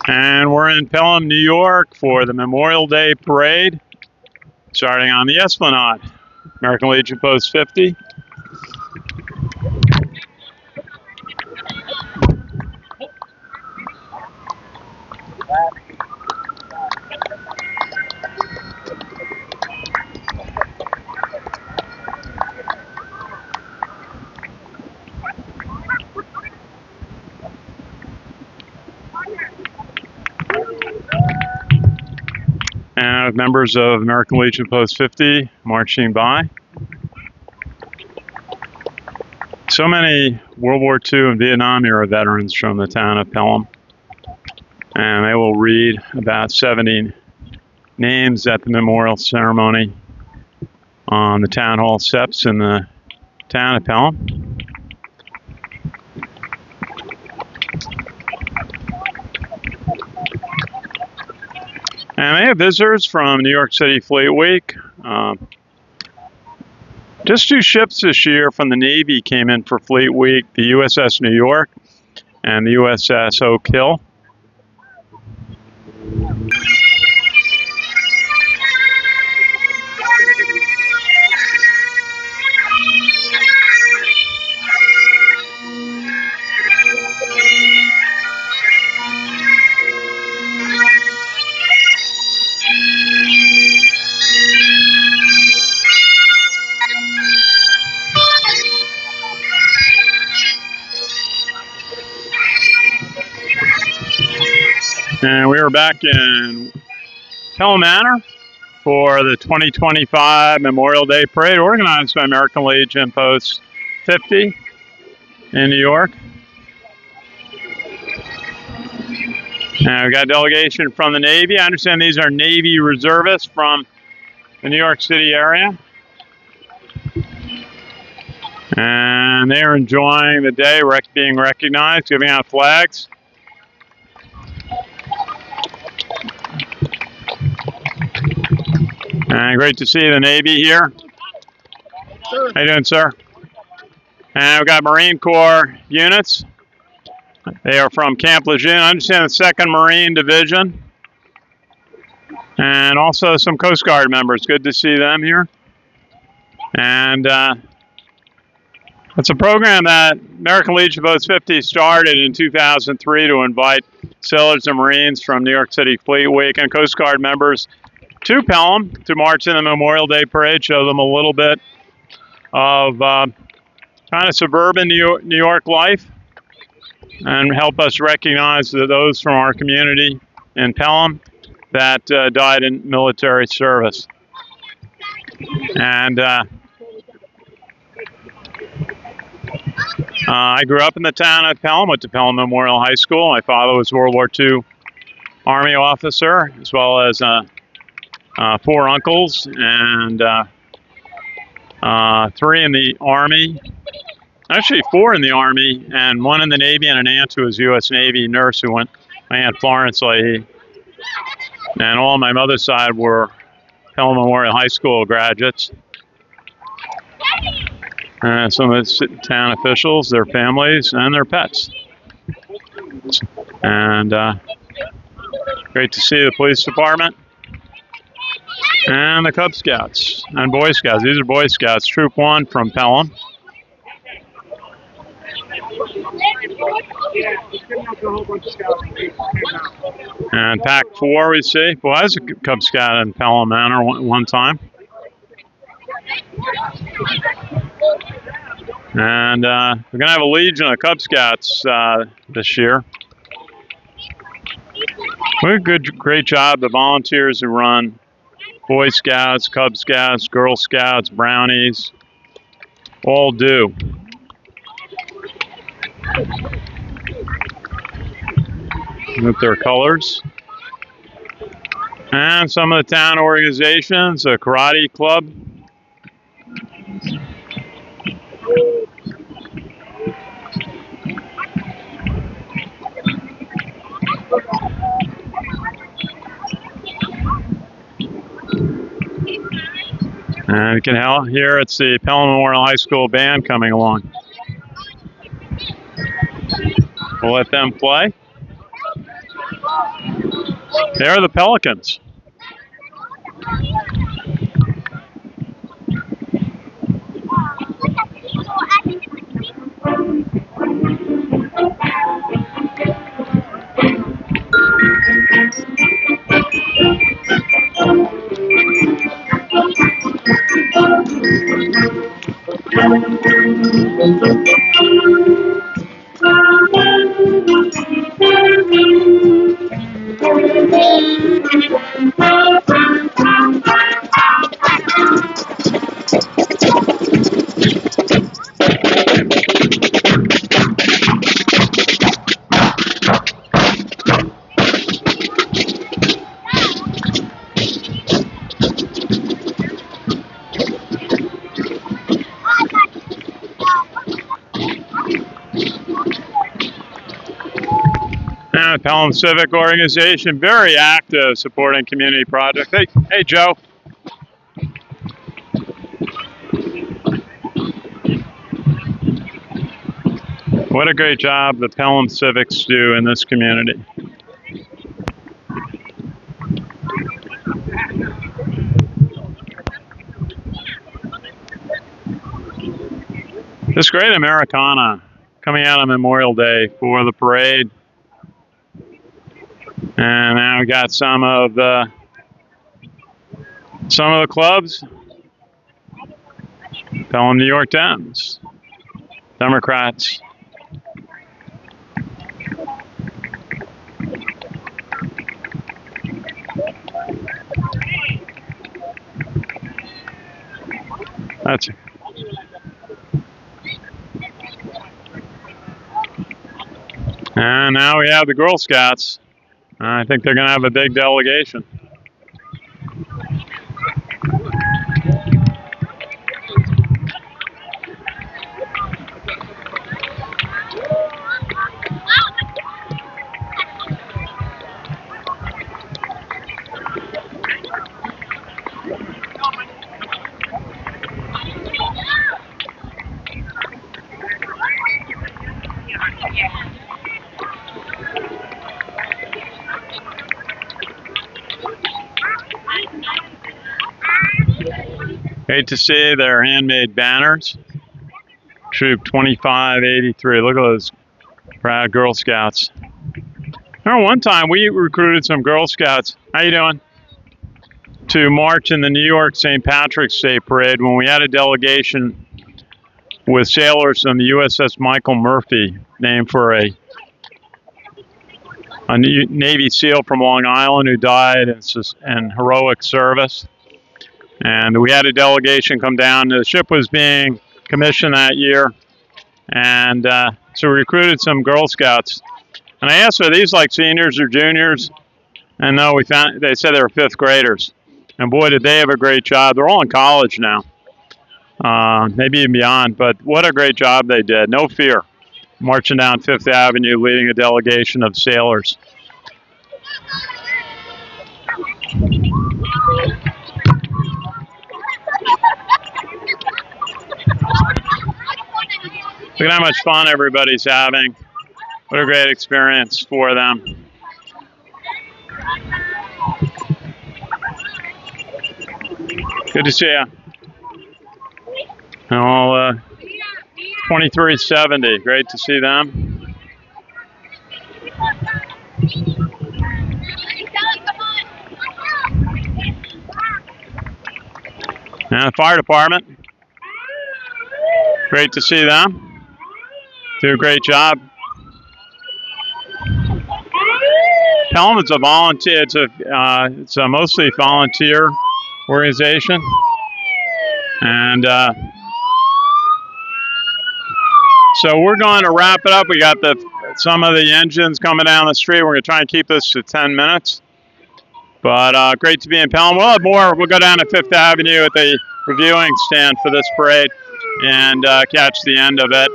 And we're in Pelham, New York for the Memorial Day Parade, starting on the Esplanade, American Legion Post 50. And members of American Legion Post 50 marching by. So many World War II and Vietnam era veterans from the town of Pelham. And they will read about 70 names at the memorial ceremony on the town hall steps in the town of Pelham. And they have visitors from New York City Fleet Week. Just 2 ships this year from the Navy came in for Fleet Week, the USS New York and the USS Oak Hill. And we are back in Pelham Manor for the 2025 Memorial Day Parade, organized by American Legion Post 50 in New York. And we've got a delegation from the Navy. I understand these are Navy reservists from the New York City area. And they are enjoying the day, being recognized, giving out flags. And great to see the Navy here. How you doing, sir? And we've got Marine Corps units. They are from Camp Lejeune. I understand the 2nd Marine Division. And also some Coast Guard members. Good to see them here. And it's a program that American Legion Post 50 started in 2003 to invite sailors and Marines from New York City Fleet Week and Coast Guard members to Pelham to march in the Memorial Day Parade, show them a little bit of kind of suburban New York life, and help us recognize those from our community in Pelham that died in military service. And I grew up in the town of Pelham, went to Pelham Memorial High School. My father was a World War II Army officer, as well as 4 uncles and 3 in the Army. Actually, 4 in the Army and 1 in the Navy, and an aunt who was a U.S. Navy nurse who went, my Aunt Florence Leahy. And all on my mother's side were Pelham Memorial High School graduates. And some of the town officials, their families, and their pets. And great to see the police department. And the Cub Scouts and Boy Scouts. These are Boy Scouts, Troop 1 from Pelham. And Pack 4 we see. Well, I was a Cub Scout in Pelham Manor one time. And we're going to have a Legion of Cub Scouts this year. We have a great job. The volunteers who run Boy Scouts, Cub Scouts, Girl Scouts, Brownies, all do. With their colors. And some of the town organizations, a karate club. And you can hear it's the Pelham Memorial High School band coming along. We'll let them play. They're the Pelicans. And Pelham Civic Organization, very active supporting community projects. Hey, Joe. What a great job the Pelham Civics do in this community. This great Americana coming out on Memorial Day for the parade. And now we got some of the clubs. Pelham New York Dems, Democrats. That's And now we have the Girl Scouts. I think they're going to have a big delegation. Great to see their handmade banners. Troop 2583. Look at those proud Girl Scouts. Remember one time we recruited some Girl Scouts. How you doing? To march in the New York St. Patrick's Day Parade when we had a delegation with sailors on the USS Michael Murphy, named for a Navy SEAL from Long Island who died in heroic service. And we had a delegation come down. The ship was being commissioned that year. And so we recruited some Girl Scouts. And I asked, are these like seniors or juniors? And no, they said they were fifth graders. And boy, did they have a great job. They're all in college now, maybe even beyond. But what a great job they did. No fear. Marching down Fifth Avenue, leading a delegation of sailors. Look at how much fun everybody's having. What a great experience for them. Good to see you. All 2370. Great to see them. And the fire department. Great to see them. Do a great job. Pelham is a volunteer. It's a mostly volunteer organization, and so we're going to wrap it up. We got some of the engines coming down the street. We're going to try and keep this to 10 minutes. But great to be in Pelham. We'll have more. We'll go down to Fifth Avenue at the reviewing stand for this parade and catch the end of it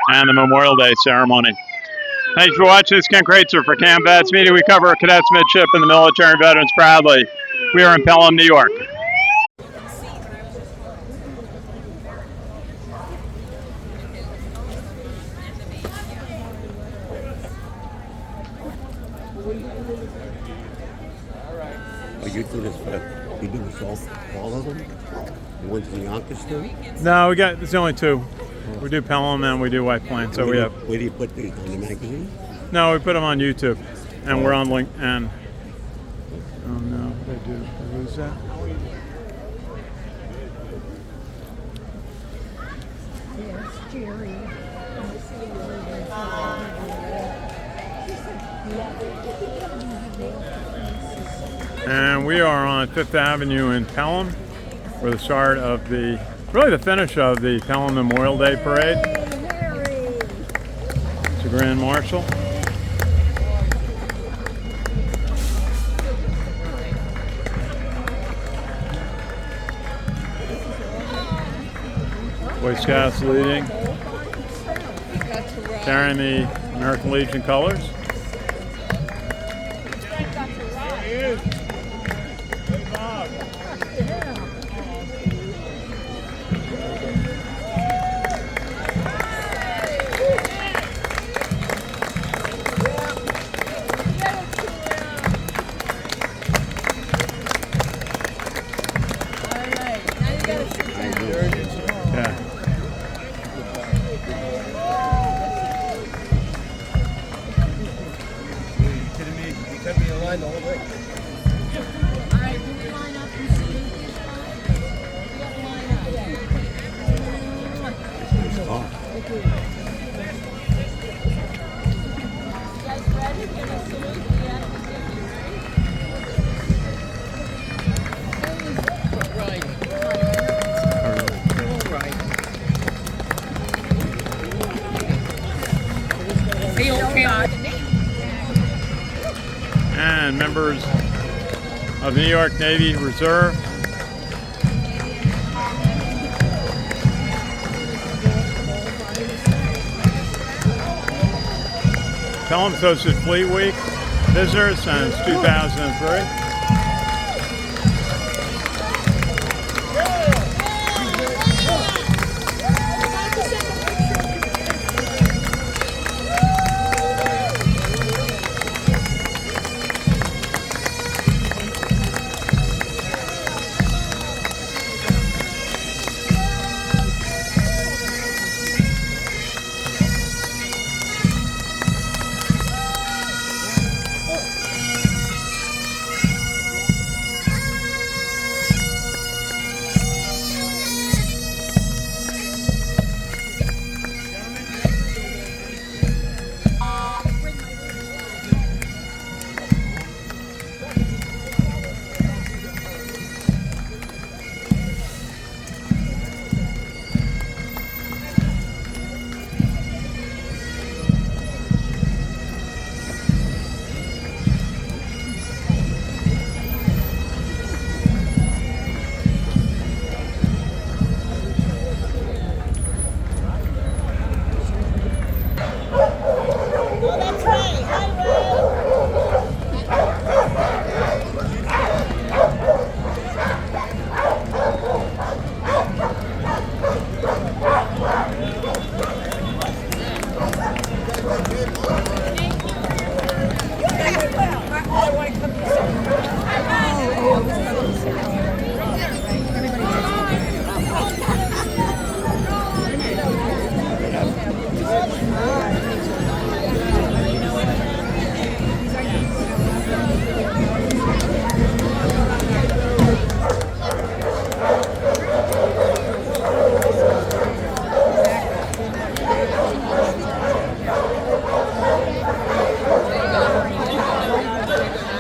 and the Memorial Day ceremony. Thanks for watching. This is Ken Kraetzer for CaMMVetsMedia. We cover cadets, midship, and the military and veterans proudly. We are in Pelham, New York. We Oh, you do this all of them? The ones in Yonkers too? No, there's only two. We do Pelham and we do White Plains. So Where do you put these, on the magazine? No, we put them on YouTube, and we're on link. And oh no, they do. Did I lose that? Yes, Jerry. And we are on 5th Avenue in Pelham for the start of the finish of the Pelham Memorial Day Parade. It's a Grand Marshal. Boy Scouts leading, carrying the American Legion colors. And members of New York Navy Reserve. Pelham's hosted Fleet Week visitors since 2003.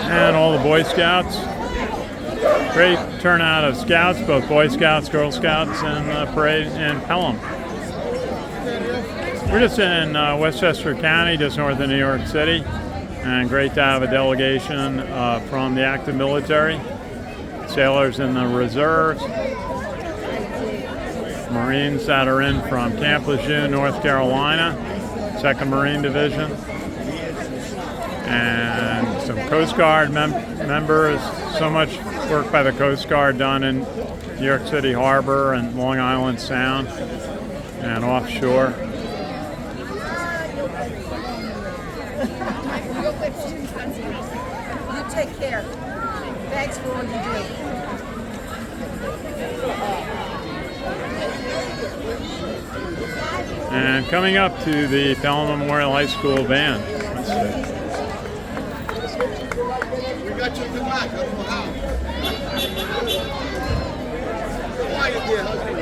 And all the Boy Scouts. Great turnout of Scouts, both Boy Scouts, Girl Scouts, and the parade in Pelham. We're just in Westchester County, just north of New York City, and great to have a delegation from the active military, sailors in the reserves, Marines that are in from Camp Lejeune, North Carolina, 2nd Marine Division, and some Coast Guard members. So much work by the Coast Guard done in New York City Harbor and Long Island Sound and offshore. You take care. Thanks for all you do. And coming up to the Pelham Memorial High School band. Let's see. We got you to back. I don't know how. Quiet there, husband.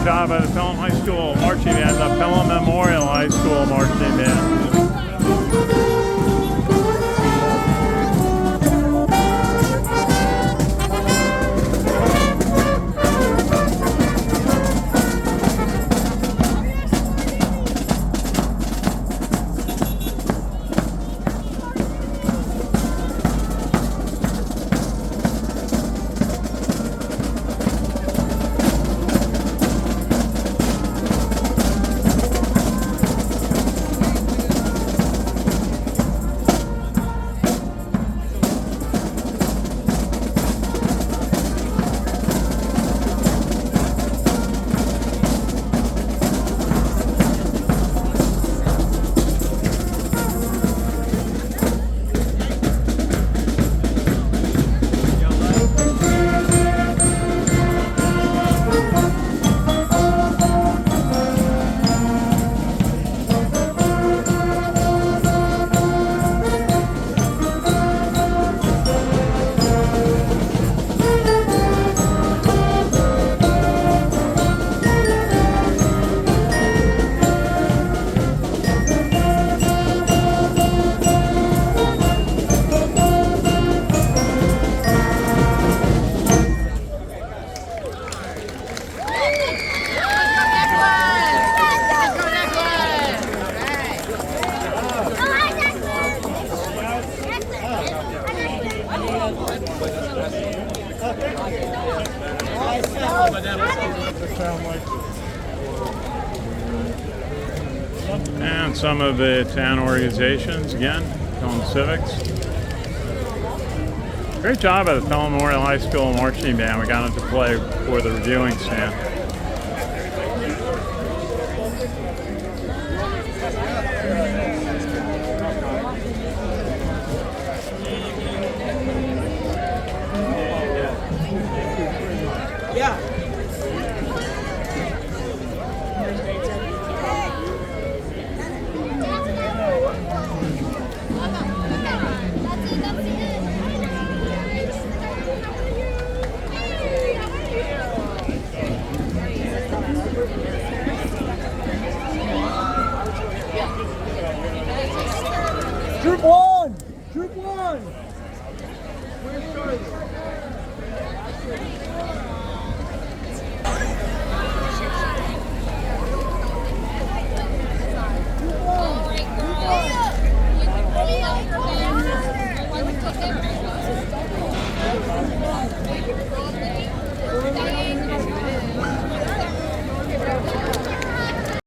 Job by the Pelham High School marching band, the Pelham Memorial High School marching band. And some of the town organizations, again, Pelham Civics. Great job at the Pelham Memorial High School marching band. We got them to play for the reviewing stand. Yeah.